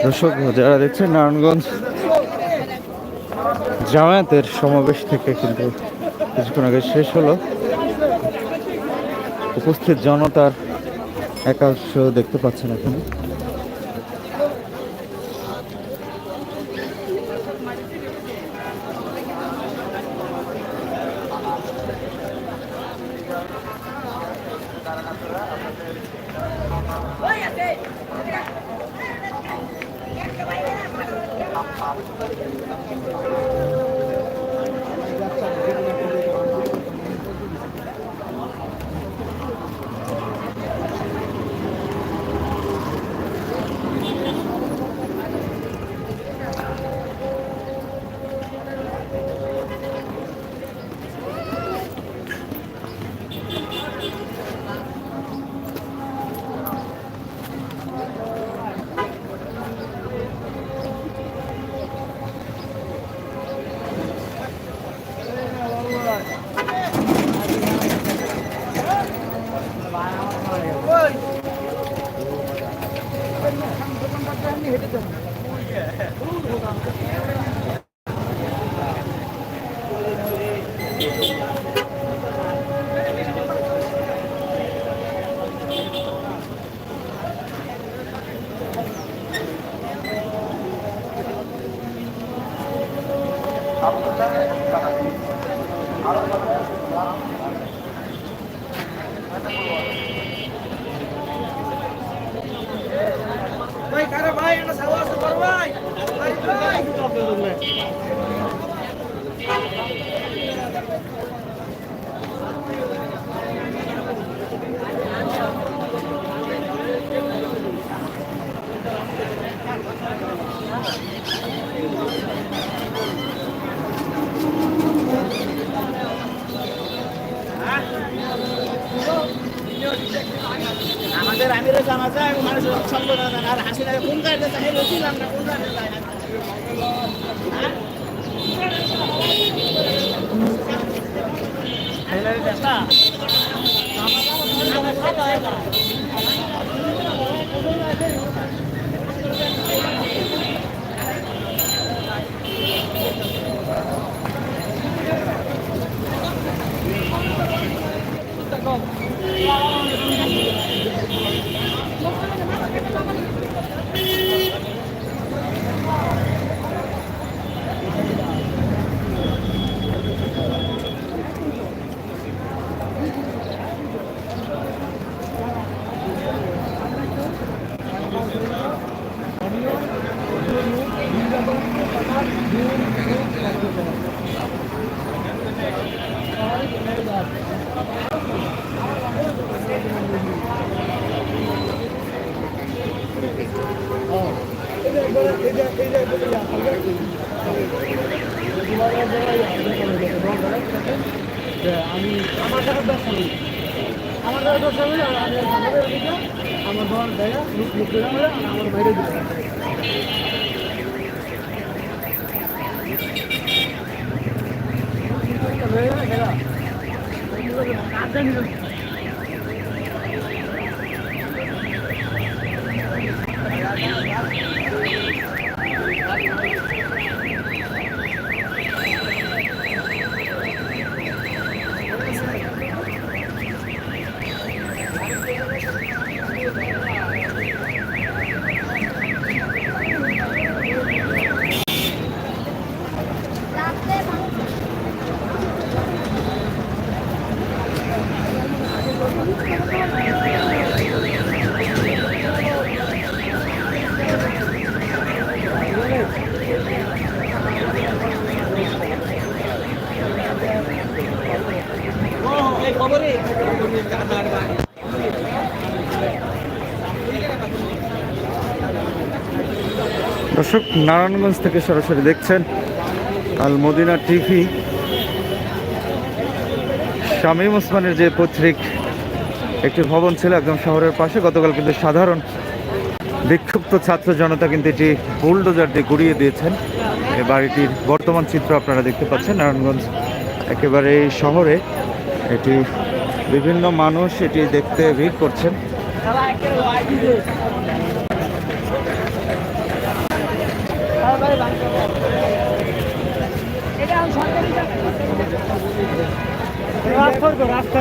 দর্শক যারা দেখছেন, নারায়ণগঞ্জ জামায়াতের সমাবেশ থেকে কিন্তু কিছুক্ষণ আগে শেষ হলো। উপস্থিত জনতার একাংশ দেখতে পাচ্ছেন এখানে। আমাদের আমিরে জানা যায় মানুষের সঙ্গ না জানা আর হাসিনা কোন গাড়িতে চাই বলছিলাম না কোন গাড়িতে যায় আমি আমার টাকা দশ আমার টাকা দশ আমার ঘর দেয় লুক লুক করে আমার বাইরে দিতে দর্শক, নারায়ণগঞ্জ থেকে সরাসরি দেখছেন আল মদিনা টিভি। শামীম ওসমানের যে পৈতৃক একটি ভবন ছিল একদম শহরের পাশে, গতকাল কিন্তু সাধারণ বিক্ষুব্ধ ছাত্র জনতা কিন্তু এটি বুলডোজার দিয়ে গুড়িয়ে দিয়েছেন। এই বাড়িটির বর্তমান চিত্র আপনারা দেখতে পাচ্ছেন। নারায়ণগঞ্জ একেবারে শহরে এটি বিভিন্ন মানুষ এটি দেখতে ভিড় করছেন। ভালো আছে।